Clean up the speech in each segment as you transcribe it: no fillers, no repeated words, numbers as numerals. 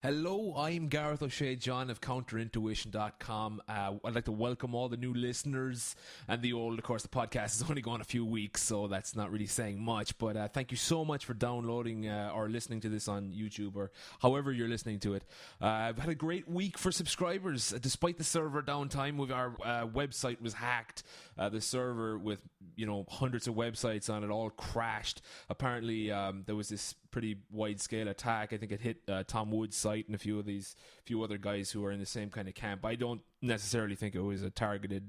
Hello, I'm Gareth O'Shea John of counterintuition.com. I'd like to welcome all the new listeners and the old. Of course, the podcast has only gone a few weeks, so that's not really saying much. But thank you so much for downloading or listening to this on YouTube or however you're listening to it. I've had a great week for subscribers. Despite the server downtime, our website was hacked. The server with hundreds of websites on it all crashed. Apparently, there was this pretty wide-scale attack. I think it hit Tom Wood's site and a few other guys who are in the same kind of camp. I don't necessarily think it was a targeted,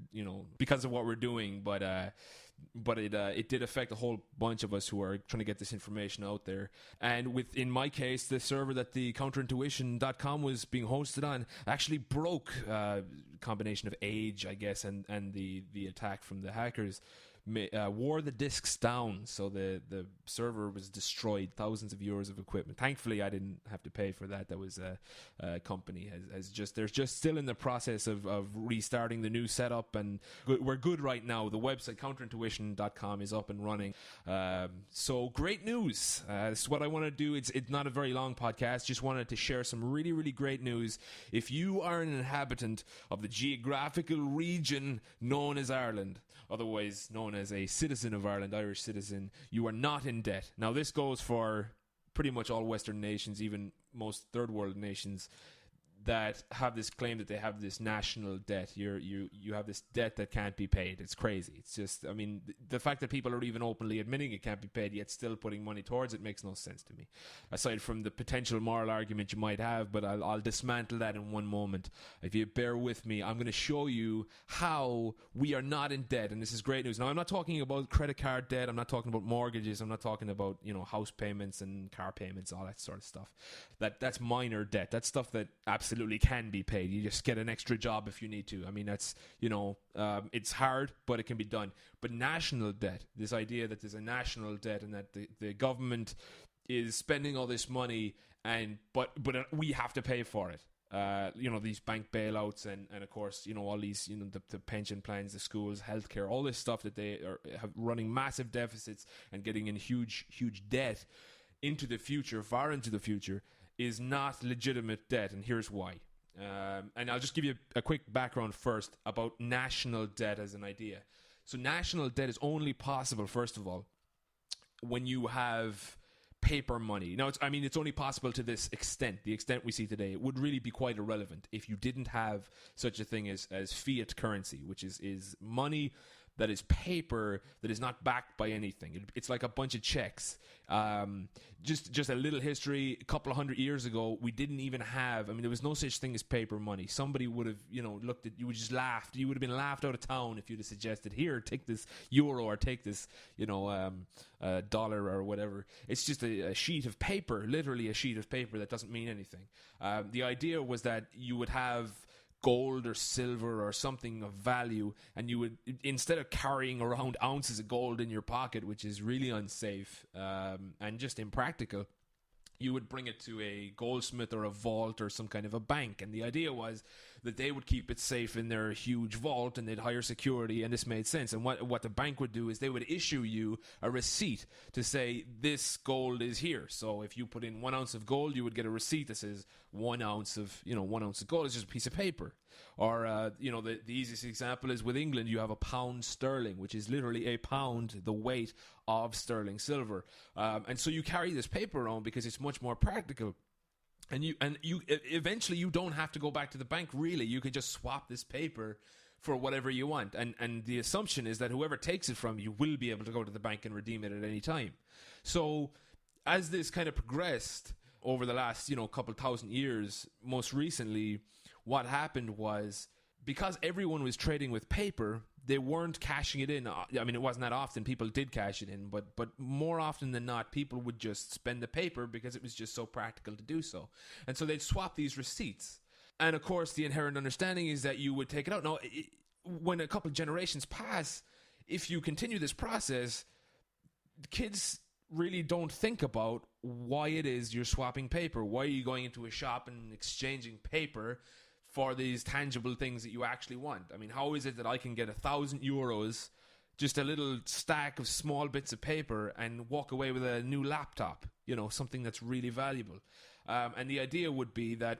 because of what we're doing, but it did affect a whole bunch of us who are trying to get this information out there. And in my case, the server that the counterintuition.com was being hosted on actually broke. Combination of age, I guess, and the attack from the hackers wore the discs down, so the server was destroyed. Thousands of euros of equipment. Thankfully, I didn't have to pay for that. That was a company they're just still in the process of restarting the new setup, and we're good right now. The website counterintuition.com is up and running. So great news. This is what I want to do. It's not a very long podcast. Just wanted to share some really, really great news. If you are an inhabitant of the geographical region known as Ireland, otherwise known as a citizen of Ireland, Irish citizen, you are not in debt. Now, this goes for pretty much all Western nations, even most third world nations that have this claim that they have this national debt. You have this debt that can't be paid. It's crazy. It's just, the fact that people are even openly admitting it can't be paid yet still putting money towards it makes no sense to me, aside from the potential moral argument you might have. But I'll dismantle that in one moment. If you bear with me, I'm going to show you how we are not in debt, and this is great news. Now, I'm not talking about credit card debt. I'm not talking about mortgages. I'm not talking about house payments and car payments, all that sort of stuff. That's minor debt. That's stuff that absolutely can be paid. You just get an extra job if you need to. That's it's hard, but it can be done. But national debt, this idea that there's a national debt and that the government is spending all this money but we have to pay for it. These bank bailouts and of course, all these, the pension plans, the schools, healthcare, all this stuff that they have running massive deficits and getting in huge debt into the future, far into the future, is not legitimate debt, and here's why. And I'll just give you a quick background first about national debt as an idea. So national debt is only possible, first of all, when you have paper money. Now, it's only possible to this extent. The extent we see today, it would really be quite irrelevant if you didn't have such a thing as fiat currency, which is money that is paper, that is not backed by anything. It's like a bunch of checks. Just a little history. A couple of 100 years ago, we didn't even have, there was no such thing as paper money. Somebody would have, looked at you, would just laughed. You would have been laughed out of town if you'd have suggested, here, take this euro or take this, dollar or whatever. It's just a sheet of paper, literally a sheet of paper that doesn't mean anything. The idea was that you would have gold or silver or something of value, and you would, instead of carrying around ounces of gold in your pocket, which is really unsafe and just impractical, you would bring it to a goldsmith or a vault or some kind of a bank. And the idea was that they would keep it safe in their huge vault and they'd hire security, and this made sense. And what the bank would do is they would issue you a receipt to say, this gold is here. So if you put in 1 ounce of gold, you would get a receipt that says 1 ounce of gold is just a piece of paper. Or, the easiest example is with England, you have a pound sterling, which is literally a pound, the weight of sterling silver. And so you carry this paper around because it's much more practical. And you eventually you don't have to go back to the bank, really. You could just swap this paper for whatever you want. And the assumption is that whoever takes it from you will be able to go to the bank and redeem it at any time. So as this kind of progressed over the last, couple thousand years, most recently, what happened was, because everyone was trading with paper, they weren't cashing it in. It wasn't that often people did cash it in, but more often than not, people would just spend the paper because it was just so practical to do so. And so they'd swap these receipts. And of course, the inherent understanding is that you would take it out. Now, when a couple of generations pass, if you continue this process, kids really don't think about why it is you're swapping paper. Why are you going into a shop and exchanging paper for these tangible things that you actually want? How is it that I can get €1,000, just a little stack of small bits of paper, and walk away with a new laptop, something that's really valuable? And the idea would be that,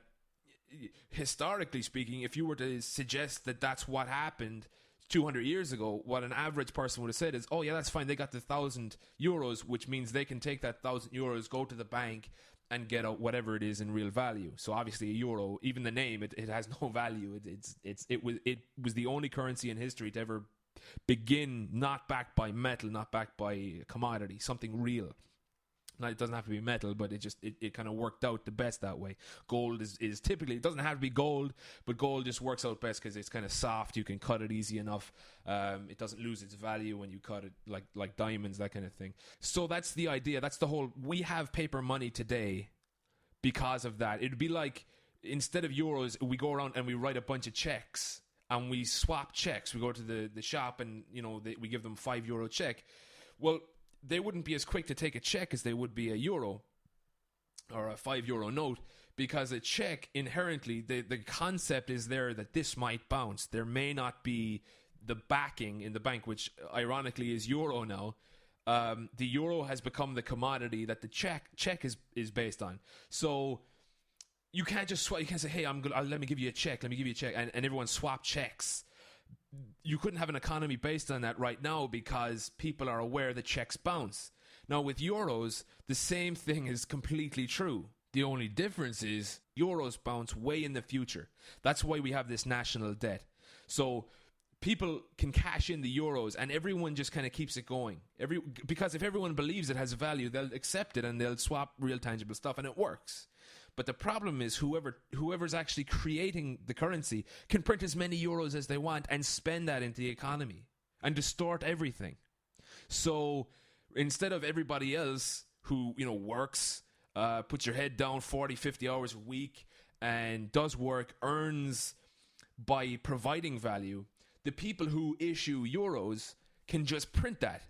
historically speaking, if you were to suggest that that's what happened 200 years ago, what an average person would have said is, oh yeah, that's fine, they got the €1,000, which means they can take that €1,000, go to the bank and get out whatever it is in real value. So obviously a euro, even the name, it has no value. It was the only currency in history to ever begin not backed by metal, not backed by commodity, something real. Now, it doesn't have to be metal, but it kind of worked out the best that way. Gold is typically, it doesn't have to be gold, but gold just works out best because it's kind of soft. You can cut it easy enough. It doesn't lose its value when you cut it like diamonds, that kind of thing. So that's the idea. That's the whole, we have paper money today because of that. It'd be like, instead of euros, we go around and we write a bunch of checks and we swap checks. We go to the shop and, we give them €5 check. Well, they wouldn't be as quick to take a check as they would be a euro or a €5 note, because a check, inherently, the concept is there that this might bounce. There may not be the backing in the bank, which ironically is euro now. The euro has become the commodity that the check is based on. So you can't just swap. You can't say, hey, let me give you a check. Let me give you a check. And everyone swap checks. You couldn't have an economy based on that right now because people are aware that checks bounce. Now, with euros, the same thing is completely true. The only difference is euros bounce way in the future. That's why we have this national debt. So people can cash in the euros and everyone just kind of keeps it going. Because if everyone believes it has value, they'll accept it and they'll swap real tangible stuff, and it works. But the problem is whoever's actually creating the currency can print as many euros as they want and spend that into the economy and distort everything. So instead of everybody else who, works, puts your head down 40, 50 hours a week and does work, earns by providing value, the people who issue euros can just print that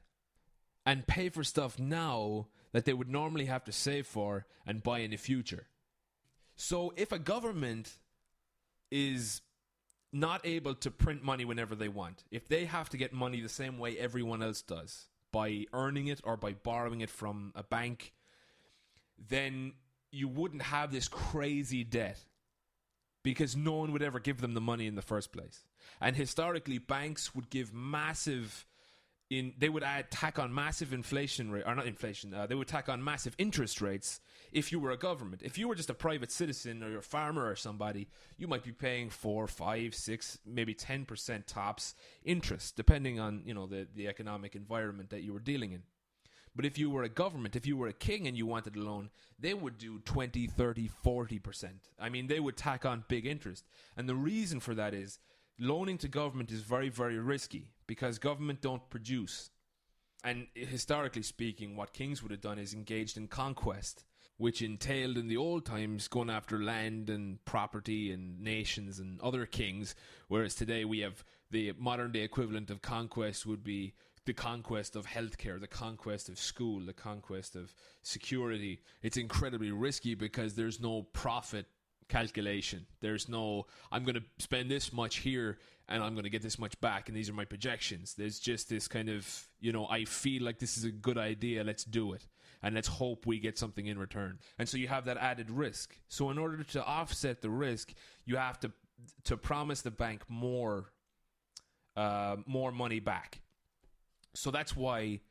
and pay for stuff now that they would normally have to save for and buy in the future. So if a government is not able to print money whenever they want, if they have to get money the same way everyone else does, by earning it or by borrowing it from a bank, then you wouldn't have this crazy debt because no one would ever give them the money in the first place. And historically, banks would give they would tack on massive inflation rate, or not inflation, they would tack on massive interest rates if you were a government. If you were just a private citizen or you're a farmer or somebody, you might be paying 4, 5, 6, maybe 10% tops interest, depending on, the economic environment that you were dealing in. But if you were a government, if you were a king and you wanted a loan, they would do 20, 30, 40%. I mean, they would tack on big interest. And the reason for that is loaning to government is very, very risky because government don't produce. And historically speaking, what kings would have done is engaged in conquest, which entailed in the old times going after land and property and nations and other kings, whereas today we have the modern day equivalent of conquest would be the conquest of healthcare, the conquest of school, the conquest of security. It's incredibly risky because there's no profit calculation. There's no, I'm going to spend this much here and I'm going to get this much back and these are my projections. There's just this kind of, I feel like this is a good idea, let's do it. And let's hope we get something in return. And so you have that added risk. So in order to offset the risk, you have to promise the bank more money back. So that's why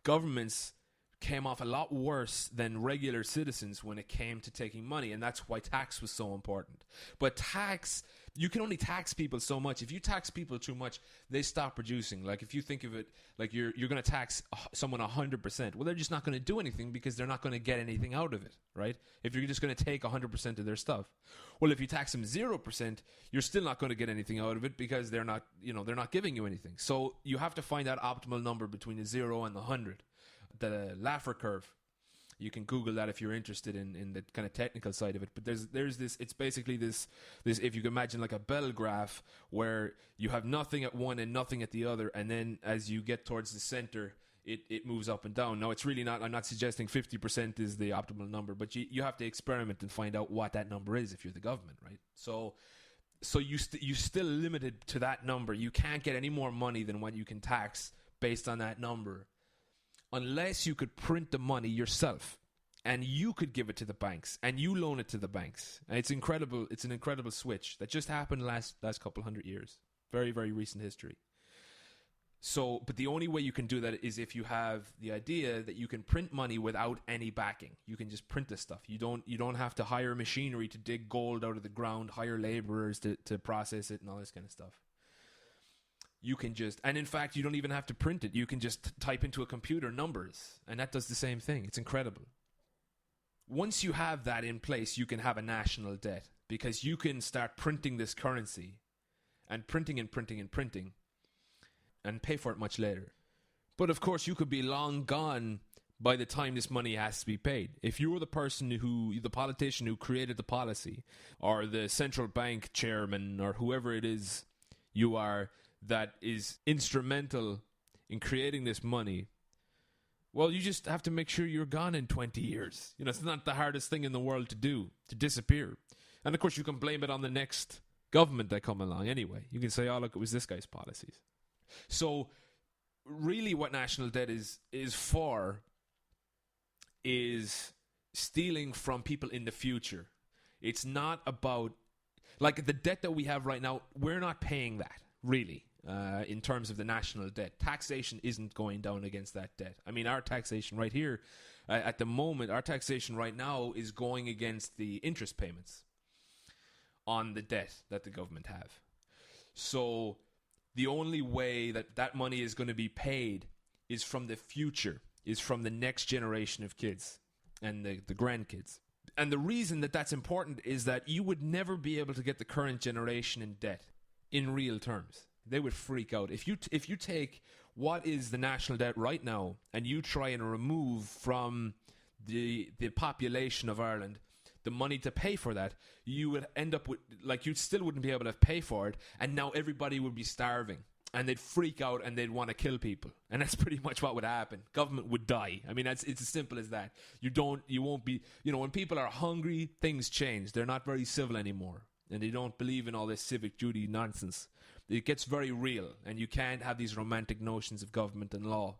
governments came off a lot worse than regular citizens when it came to taking money, and that's why tax was so important. But tax, you can only tax people so much. If you tax people too much, they stop producing. Like if you think of it like you're going to tax someone 100%, well, they're just not going to do anything because they're not going to get anything out of it, right? If you're just going to take 100% of their stuff. Well, if you tax them 0%, you're still not going to get anything out of it because they're not giving you anything. So you have to find that optimal number between the 0 and the 100. The Laffer curve. You can Google that if you're interested in the kind of technical side of it. But there's this, it's basically this, if you can imagine like a bell graph where you have nothing at one and nothing at the other, and then as you get towards the center, it moves up and down. Now, it's really not, I'm not suggesting 50% is the optimal number, but you have to experiment and find out what that number is if you're the government, right? So you're still limited to that number. You can't get any more money than what you can tax based on that number, unless you could print the money yourself. and you could give it to the banks, and you loan it to the banks. And it's incredible. It's an incredible switch that just happened last couple hundred years. Very, very recent history. So, but the only way you can do that is if you have the idea that you can print money without any backing. You can just print this stuff. You don't have to hire machinery to dig gold out of the ground, hire laborers to process it and all this kind of stuff. You can just, and in fact, you don't even have to print it. You can just type into a computer numbers, and that does the same thing. It's incredible. Once you have that in place, you can have a national debt, because you can start printing this currency and printing and printing and printing and pay for it much later. But of course, you could be long gone by the time this money has to be paid. If you were the the politician who created the policy, or the central bank chairman, or whoever it is you are that is instrumental in creating this money, well, you just have to make sure you're gone in 20 years. It's not the hardest thing in the world to do, to disappear. And of course, you can blame it on the next government that come along anyway. You can say, oh, look, it was this guy's policies. So really what national debt is for is stealing from people in the future. It's not about, like, the debt that we have right now, we're not paying that, really. In terms of the national debt, taxation isn't going down against that debt. I mean, our taxation right here, at the moment, our taxation right now is going against the interest payments on the debt that the government have. So the only way that money is going to be paid is from the future, is from the next generation of kids and the grandkids. And the reason that that's important is that you would never be able to get the current generation in debt in real terms. They would freak out. If you take what is the national debt right now and you try and remove from the population of Ireland the money to pay for that, you would end up with, like, you still wouldn't be able to pay for it, and now everybody would be starving, and they'd freak out and they'd want to kill people. And that's pretty much what would happen. Government would die. I mean, it's as simple as that. You won't be, when people are hungry, things change. They're not very civil anymore, and they don't believe in all this civic duty nonsense. It gets very real, and you can't have these romantic notions of government and law,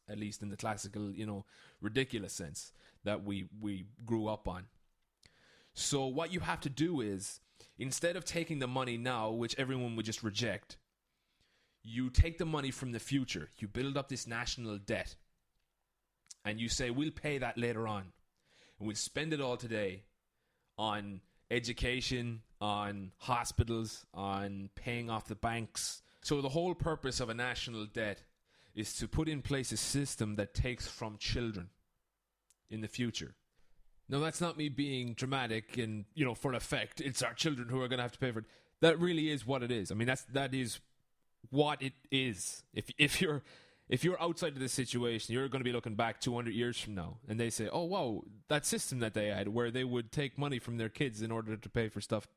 at least in the classical, ridiculous sense that we grew up on. So what you have to do is, instead of taking the money now, which everyone would just reject, you take the money from the future. You build up this national debt, and you say, we'll pay that later on, and we'll spend it all today on education, on hospitals, on paying off the banks. So the whole purpose of a national debt is to put in place a system that takes from children in the future. Now, that's not me being dramatic and, for effect, it's our children who are going to have to pay for it. That really is what it is. I mean, that is what it is. If you're outside of this situation, you're going to be looking back 200 years from now, and they say, oh, wow, that system that they had where they would take money from their kids in order to pay for stuff,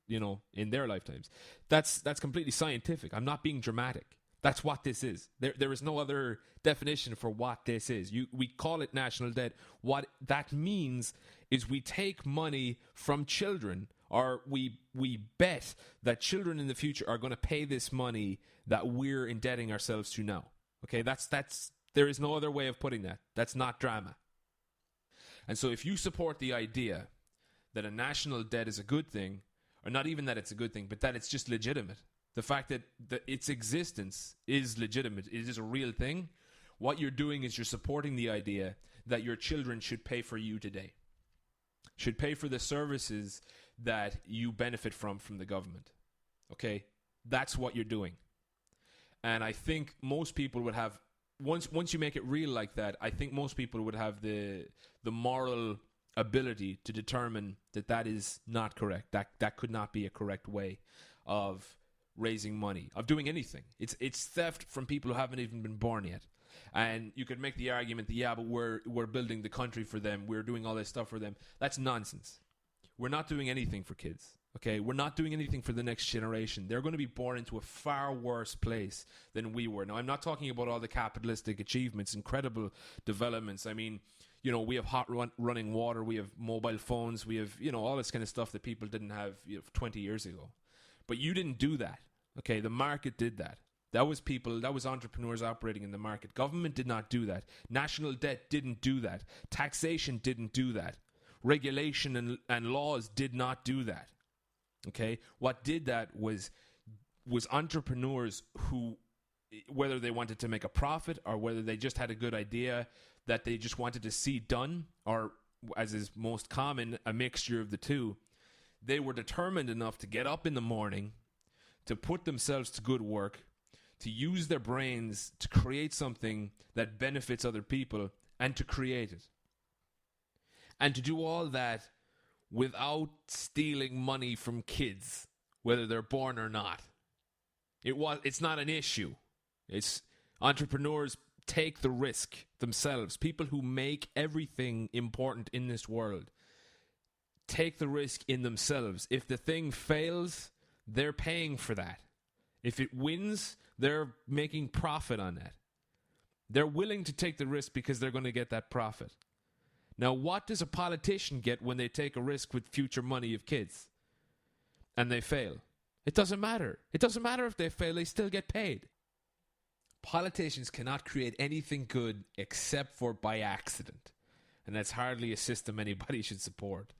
in their lifetimes. That's completely scientific. I'm not being dramatic. That's what this is. There is no other definition for what this is. We call it national debt. What that means is we take money from children, or we bet that children in the future are going to pay this money that we're indebting ourselves to now. Okay, that's there is no other way of putting that. That's not drama. And so if you support the idea that a national debt is a good thing, or not even that it's a good thing, but that it's just legitimate, the fact that its existence is legitimate, it is a real thing, what you're doing is you're supporting the idea that your children should pay for you today, should pay for the services that you benefit from the government. Okay? That's what you're doing. And I think most people would have, once you make it real like that, I think most people would have the moral ability to determine that is not correct. That could not be a correct way of raising money, of doing anything. It's theft from people who haven't even been born yet. And you could make the argument that, yeah, but we're building the country for them. We're doing all this stuff for them. That's nonsense. We're not doing anything for kids. Okay, we're not doing anything for the next generation. They're going to be born into a far worse place than we were. Now, I'm not talking about all the capitalistic achievements, incredible developments. I mean, we have hot running water, we have mobile phones, we have, all this kind of stuff that people didn't have 20 years ago. But you didn't do that. Okay, the market did that. That was people, that was entrepreneurs operating in the market. Government did not do that. National debt didn't do that. Taxation didn't do that. Regulation and laws did not do that. Okay? What did that was entrepreneurs who, whether they wanted to make a profit or whether they just had a good idea that they just wanted to see done, or as is most common, a mixture of the two, they were determined enough to get up in the morning, to put themselves to good work, to use their brains to create something that benefits other people, and to create it. And to do all that without stealing money from kids, whether they're born or not. It's not an issue. It's entrepreneurs take the risk themselves. People who make everything important in this world take the risk in themselves. If the thing fails, they're paying for that. If it wins, they're making profit on that. They're willing to take the risk because they're going to get that profit. Now, what does a politician get when they take a risk with future money of kids and they fail? It doesn't matter. It doesn't matter if they fail, they still get paid. Politicians cannot create anything good except for by accident. And that's hardly a system anybody should support.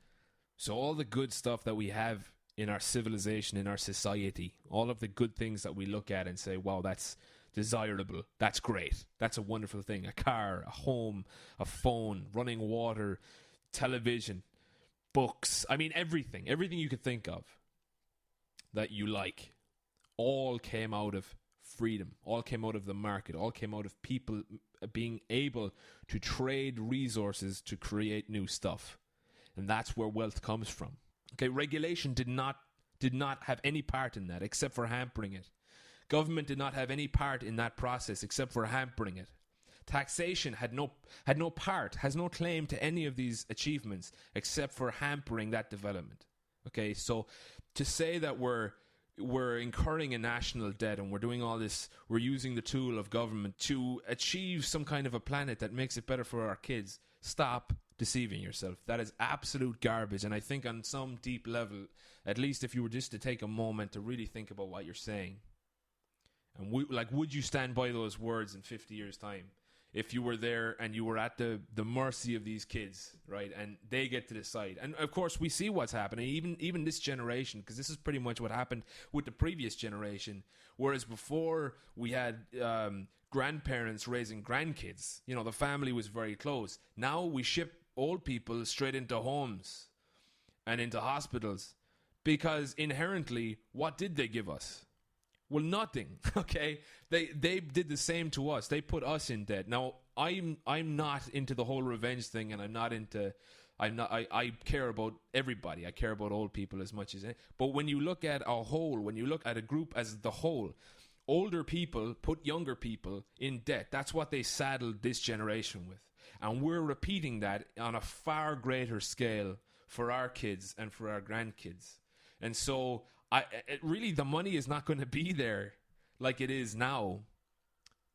So all the good stuff that we have in our civilization, in our society, all of the good things that we look at and say, wow, that's desirable, that's great, that's a wonderful thing. A car, a home, a phone, running water, television, books. I mean, everything you could think of that you like, all came out of freedom, all came out of the market, all came out of people being able to trade resources to create new stuff. And that's where wealth comes from. Okay, regulation did not have any part in that except for hampering it. Government did not have any part in that process except for hampering it. Taxation had no part, has no claim to any of these achievements except for hampering that development. Okay, so to say that we're incurring a national debt and we're doing all this, we're using the tool of government to achieve some kind of a planet that makes it better for our kids, stop deceiving yourself. That is absolute garbage. And I think on some deep level, at least if you were just to take a moment to really think about what you're saying, and would you stand by those words in 50 years' time? If you were there and you were at the mercy of these kids, right, and they get to decide. And of course, we see what's happening, even this generation, because this is pretty much what happened with the previous generation. Whereas before we had grandparents raising grandkids, the family was very close. Now we ship old people straight into homes and into hospitals because inherently, what did they give us? Well, nothing. Okay, they did the same to us. They put us in debt. Now, I'm not into the whole revenge thing, and I care about everybody. I care about old people as much as it. But when you look at a whole, when you look at a group as the whole, older people put younger people in debt. That's what they saddled this generation with, and we're repeating that on a far greater scale for our kids and for our grandkids. And so really, the money is not going to be there like it is now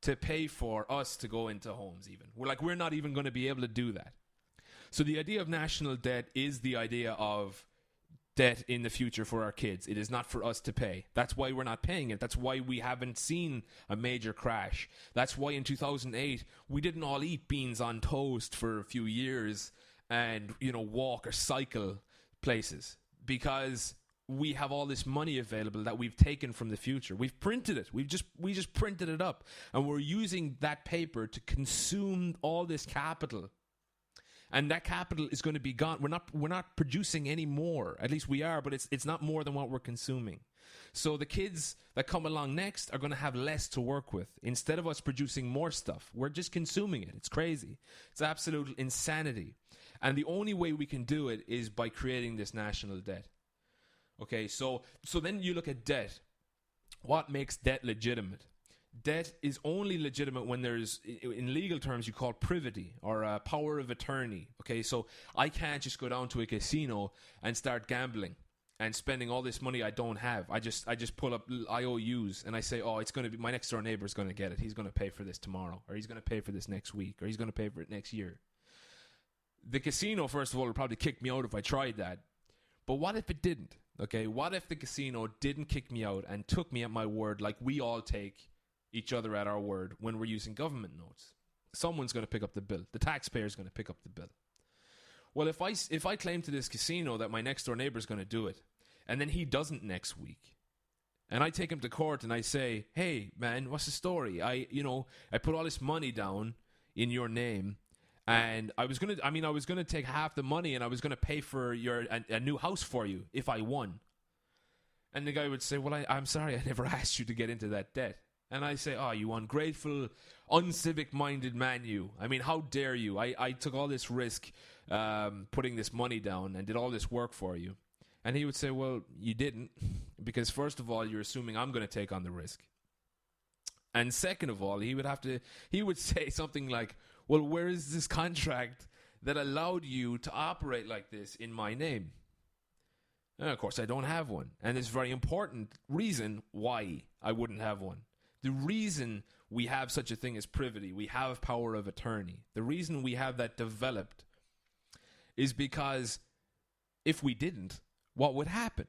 to pay for us to go into homes even. We're not even going to be able to do that. So the idea of national debt is the idea of debt in the future for our kids. It is not for us to pay. That's why we're not paying it. That's why we haven't seen a major crash. That's why in 2008, we didn't all eat beans on toast for a few years and, walk or cycle places, because we have all this money available that we've taken from the future. We've printed it. We just printed it up, and we're using that paper to consume all this capital. And that capital is going to be gone. We're not producing any more. At least we are, but it's not more than what we're consuming. So the kids that come along next are going to have less to work with. Instead of us producing more stuff, we're just consuming it. It's crazy. It's absolute insanity. And the only way we can do it is by creating this national debt. Okay, so then you look at debt. What makes debt legitimate? Debt is only legitimate when there's, in legal terms, you call privity or a power of attorney. Okay, so I can't just go down to a casino and start gambling and spending all this money I don't have. I just pull up IOUs and I say, oh, it's going to be, my next door neighbor is going to get it. He's going to pay for this tomorrow, or he's going to pay for this next week, or he's going to pay for it next year. The casino, first of all, would probably kick me out if I tried that. But what if it didn't? Okay, what if the casino didn't kick me out and took me at my word like we all take each other at our word when we're using government notes. Someone's going to pick up the bill. The taxpayer's going to pick up the bill. Well, if I claim to this casino that my next door neighbor's going to do it, and then he doesn't next week, and I take him to court and I say, hey, man, what's the story? I put all this money down in your name, and I was gonna take half the money, and I was gonna pay for a new house for you if I won. And the guy would say, well, I'm sorry, I never asked you to get into that debt. And I say, oh, you ungrateful, uncivic-minded man, you. I mean, how dare you? I took all this risk putting this money down and did all this work for you. And he would say, well, you didn't, because first of all, you're assuming I'm going to take on the risk. And second of all, he would say something like, well, where is this contract that allowed you to operate like this in my name? And of course, I don't have one. And there's a very important reason why I wouldn't have one. The reason we have such a thing as privity, we have power of attorney, the reason we have that developed is because if we didn't, what would happen?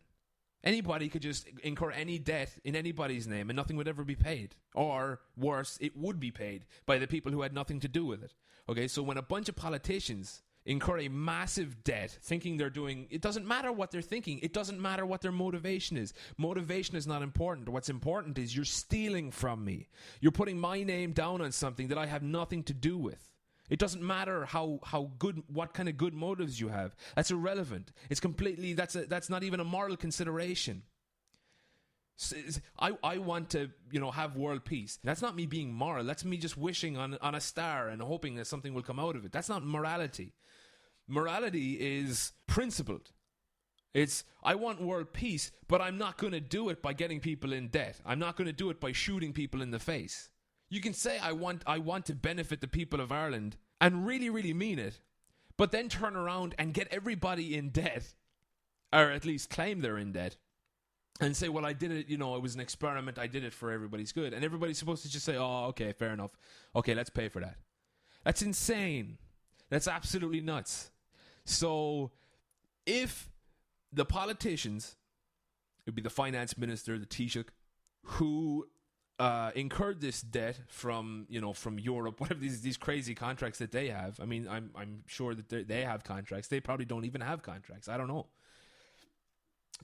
Anybody could just incur any debt in anybody's name and nothing would ever be paid. Or worse, it would be paid by the people who had nothing to do with it. Okay, so when a bunch of politicians incur a massive debt thinking they're doing, it doesn't matter what they're thinking. It doesn't matter what their motivation is. Motivation is not important. What's important is you're stealing from me. You're putting my name down on something that I have nothing to do with. It doesn't matter how good, what kind of good motives you have. That's irrelevant. It's completely, that's not even a moral consideration. I want to, have world peace. That's not me being moral. That's me just wishing on a star and hoping that something will come out of it. That's not morality. Morality is principled. It's, I want world peace, but I'm not going to do it by getting people in debt. I'm not going to do it by shooting people in the face. You can say I want to benefit the people of Ireland and really, really mean it, but then turn around and get everybody in debt, or at least claim they're in debt, and say, well, I did it, it was an experiment, I did it for everybody's good. And everybody's supposed to just say, oh, okay, fair enough. Okay, let's pay for that. That's insane. That's absolutely nuts. So if the politicians, it would be the finance minister, the Taoiseach, who incurred this debt from Europe, whatever these crazy contracts that they have. I mean, I'm sure that they have contracts. They probably don't even have contracts. I don't know.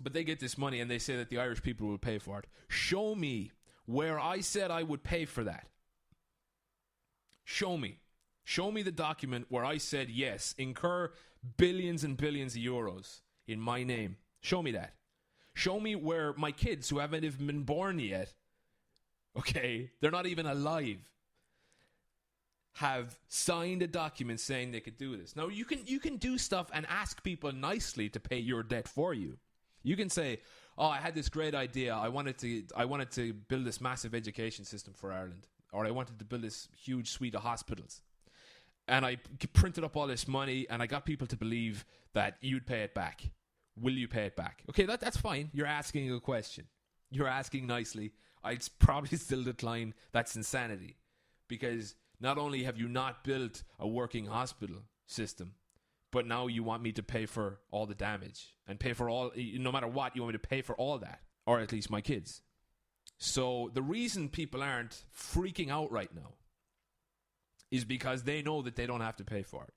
But they get this money and they say that the Irish people will pay for it. Show me where I said I would pay for that. Show me. Show me the document where I said, yes, incur billions and billions of euros in my name. Show me that. Show me where my kids, who haven't even been born yet, okay, they're not even alive, have signed a document saying they could do this. Now, you can do stuff and ask people nicely to pay your debt for you. You can say, oh, I had this great idea. I wanted to build this massive education system for Ireland. Or I wanted to build this huge suite of hospitals. And I printed up all this money and I got people to believe that you'd pay it back. Will you pay it back? Okay, that's fine. You're asking a question. You're asking nicely. I'd probably still decline. That's insanity. Because not only have you not built a working hospital system, but now you want me to pay for all the damage and pay for all, no matter what, you want me to pay for all that, or at least my kids. So the reason people aren't freaking out right now is because they know that they don't have to pay for it.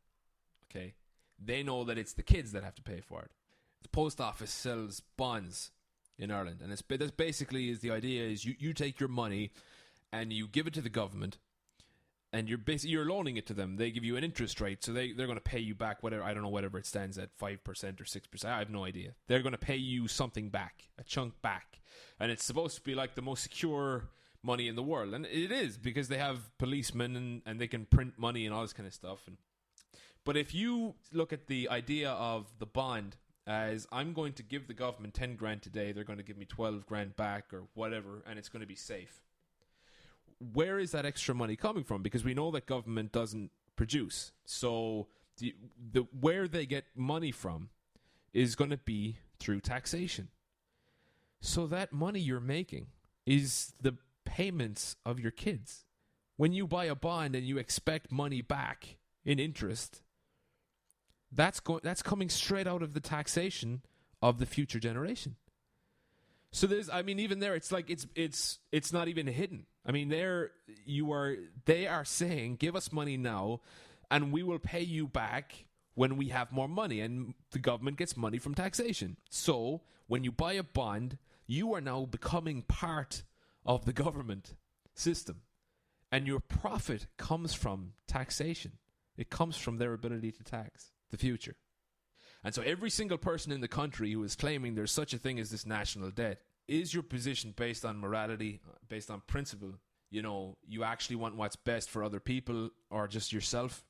Okay? They know that it's the kids that have to pay for it. The post office sells bonds in Ireland, and that's basically is the idea is you take your money and you give it to the government, and you're loaning it to them. They give you an interest rate, so they're going to pay you back whatever it stands at, 5% or 6%. I have no idea. They're going to pay you something back, a chunk back, and it's supposed to be like the most secure money in the world, and it is because they have policemen and they can print money and all this kind of stuff. But if you look at the idea of the bond as I'm going to give the government 10 grand today, they're going to give me 12 grand back or whatever, and it's going to be safe. Where is that extra money coming from? Because we know that government doesn't produce. So the where they get money from is going to be through taxation. So that money you're making is the payments of your kids. When you buy a bond and you expect money back in interest, that's coming straight out of the taxation of the future generation. So even there, it's like it's not even hidden. I mean, they are saying, give us money now, and we will pay you back when we have more money, and the government gets money from taxation. So when you buy a bond, you are now becoming part of the government system, and your profit comes from taxation. It comes from their ability to tax the future. And so every single person in the country who is claiming there's such a thing as this national debt, is your position based on morality, based on principle? You know, you actually want what's best for other people or just yourself?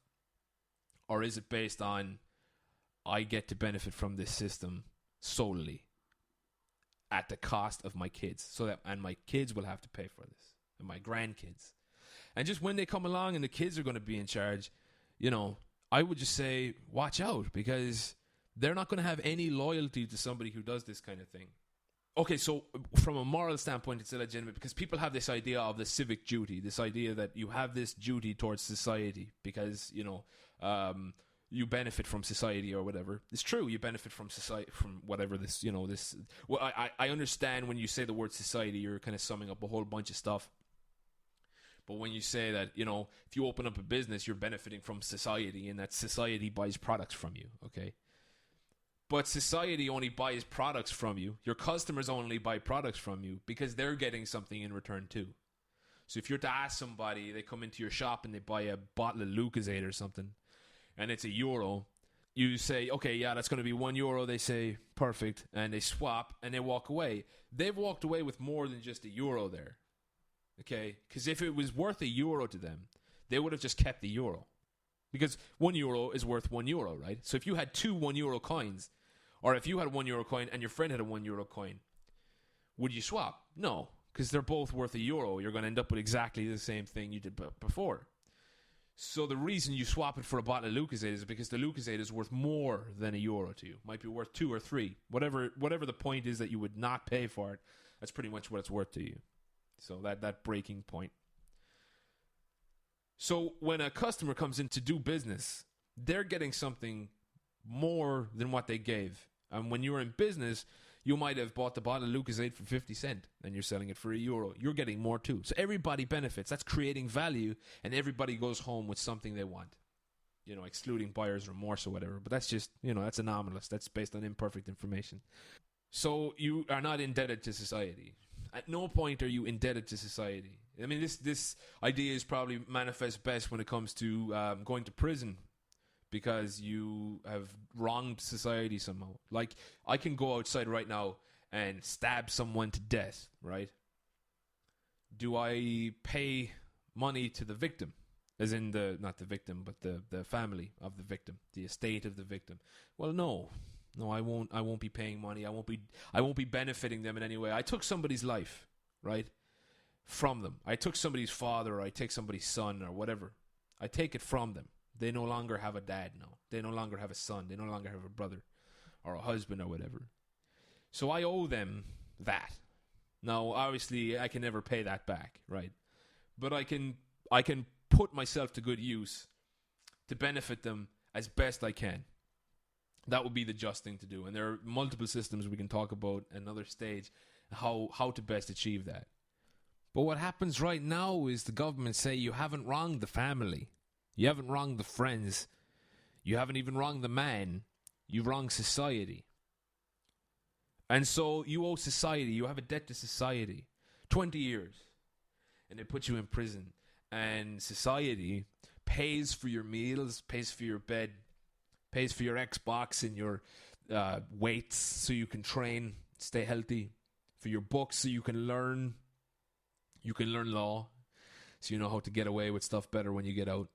Or is it based on, I get to benefit from this system solely at the cost of my kids, and my kids will have to pay for this, and my grandkids? And just when they come along and the kids are going to be in charge, you know, I would just say, watch out, because they're not going to have any loyalty to somebody who does this kind of thing. Okay, so from a moral standpoint, it's illegitimate because people have this idea of the civic duty, this idea that you have this duty towards society because, you know, you benefit from society or whatever. It's true, you benefit from society, from whatever this, you know, this. Well, I understand when you say the word society, you're kind of summing up a whole bunch of stuff. But when you say that, you know, if you open up a business, you're benefiting from society and that society buys products from you, okay? But society only buys products from you. Your customers only buy products from you because they're getting something in return too. So if you're to ask somebody, they come into your shop and they buy a bottle of Lucozade or something, and it's €1, you say, okay, yeah, that's going to be €1. They say, perfect, and they swap and they walk away. They've walked away with more than just €1 there, okay? Because if it was worth €1 to them, they would have just kept the euro. Because €1 is worth €1, right? So if you had two €1 coins, or if you had a €1 coin and your friend had a €1 coin, would you swap? No, because they're both worth €1. You're going to end up with exactly the same thing you did before. So the reason you swap it for a bottle of Lucozade is because the Lucozade is worth more than €1 to you. Might be worth 2 or 3. Whatever the point is that you would not pay for it, that's pretty much what it's worth to you. So that breaking point. So when a customer comes in to do business, they're getting something more than what they gave. And when you're in business, you might have bought the bottle of Lucozade for 50 cents and you're selling it for €1. You're getting more too. So everybody benefits. That's creating value, and everybody goes home with something they want. You know, excluding buyer's remorse or whatever. But that's just, you know, that's anomalous. That's based on imperfect information. So you are not indebted to society. At no point are you indebted to society. I mean, this idea is probably manifest best when it comes to going to prison because you have wronged society somehow. Like, I can go outside right now and stab someone to death, right? Do I pay money to the victim? As in not the victim, but the family of the victim, the estate of the victim. Well, no, I won't be paying money. I won't be benefiting them in any way. I took somebody's life, right, from them. I took somebody's father, or I take somebody's son, or whatever. I take it from them. They no longer have a dad now. They no longer have a son. They no longer have a brother, or a husband, or whatever. So I owe them that. Now, obviously, I can never pay that back, right? But I can put myself to good use to benefit them as best I can. That would be the just thing to do. And there are multiple systems we can talk about at another stage, how to best achieve that. But what happens right now is the government say you haven't wronged the family. You haven't wronged the friends. You haven't even wronged the man. You've wronged society. And so you owe society. You have a debt to society. 20 years. And they put you in prison. And society pays for your meals, pays for your bed, pays for your Xbox and your weights so you can train, stay healthy, for your books so you can learn law, so you know how to get away with stuff better when you get out.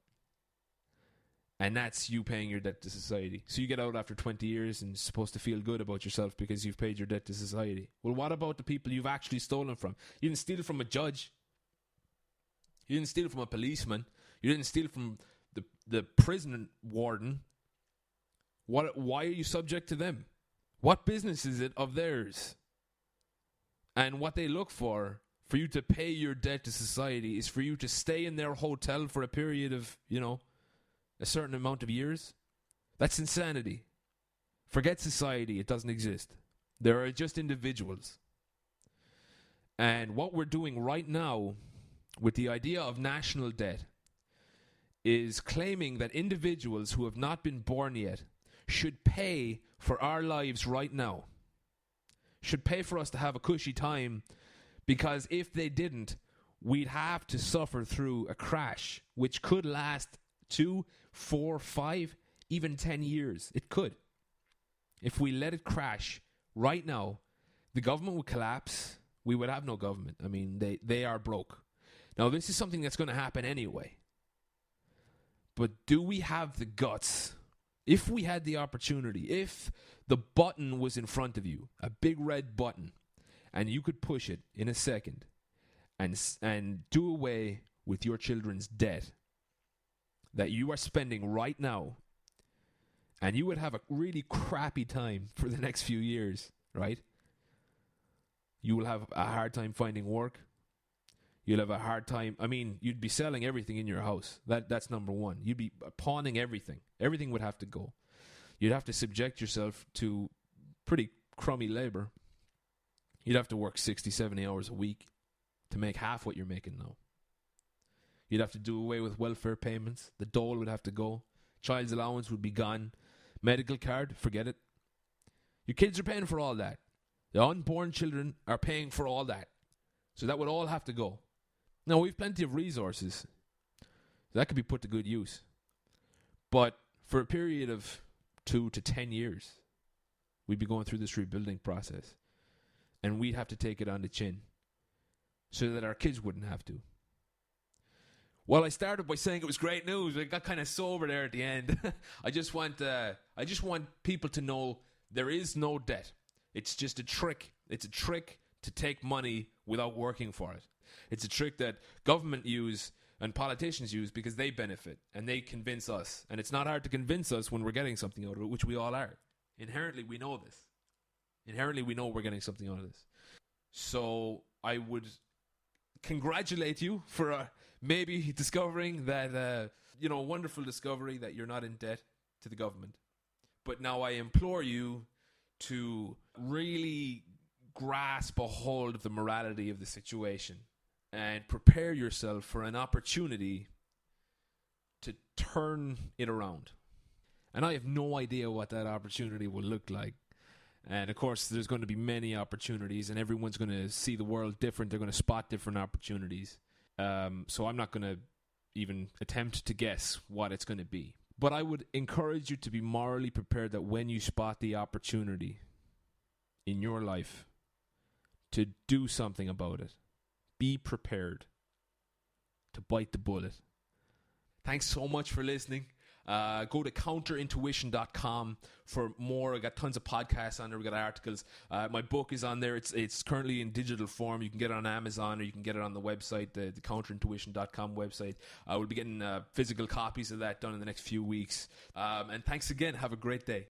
And that's you paying your debt to society. So you get out after 20 years and you're supposed to feel good about yourself because you've paid your debt to society. Well, what about the people you've actually stolen from? You didn't steal from a judge. You didn't steal from a policeman. You didn't steal from the prison warden. Why are you subject to them? What business is it of theirs? And what they look for you to pay your debt to society is for you to stay in their hotel for a period of, a certain amount of years. That's insanity. Forget society. It doesn't exist. There are just individuals. And what we're doing right now, with the idea of national debt is claiming that individuals who have not been born yet should pay for our lives right now. Should pay for us to have a cushy time, because if they didn't, we'd have to suffer through a crash which could last 2, 4, 5, even 10 years. It could. If we let it crash right now, the government would collapse. We would have no government. I mean, they are broke. Now, this is something that's going to happen anyway. But do we have the guts? If we had the opportunity, if the button was in front of you, a big red button, and you could push it in a second and do away with your children's debt that you are spending right now, and you would have a really crappy time for the next few years, right? You will have a hard time finding work. You'll have a hard time. I mean, you'd be selling everything in your house. That's number one. You'd be pawning everything. Everything would have to go. You'd have to subject yourself to pretty crummy labor. You'd have to work 60, 70 hours a week to make half what you're making now. You'd have to do away with welfare payments. The dole would have to go. Child's allowance would be gone. Medical card, forget it. Your kids are paying for all that. The unborn children are paying for all that. So that would all have to go. Now, we have plenty of resources. That could be put to good use. But for a period of 2 to 10 years, we'd be going through this rebuilding process. And we'd have to take it on the chin so that our kids wouldn't have to. Well, I started by saying it was great news. I got kind of sober there at the end. I just want people to know there is no debt. It's just a trick. It's a trick to take money without working for it. It's a trick that government use and politicians use because they benefit and they convince us. And it's not hard to convince us when we're getting something out of it, which we all are. Inherently, we know this. Inherently, we know we're getting something out of this. So I would congratulate you for maybe discovering that, wonderful discovery that you're not in debt to the government. But now I implore you to really grasp a hold of the morality of the situation and prepare yourself for an opportunity to turn it around. And I have no idea what that opportunity will look like. And of course, there's going to be many opportunities, and everyone's going to see the world different. They're going to spot different opportunities. So I'm not going to even attempt to guess what it's going to be. But I would encourage you to be morally prepared that when you spot the opportunity in your life to do something about it, be prepared to bite the bullet. Thanks so much for listening. Go to counterintuition.com for more. I got tons of podcasts on there. We got articles. My book is on there. It's currently in digital form. You can get it on Amazon or you can get it on the website, the counterintuition.com website. We'll be getting physical copies of that done in the next few weeks. And thanks again. Have a great day.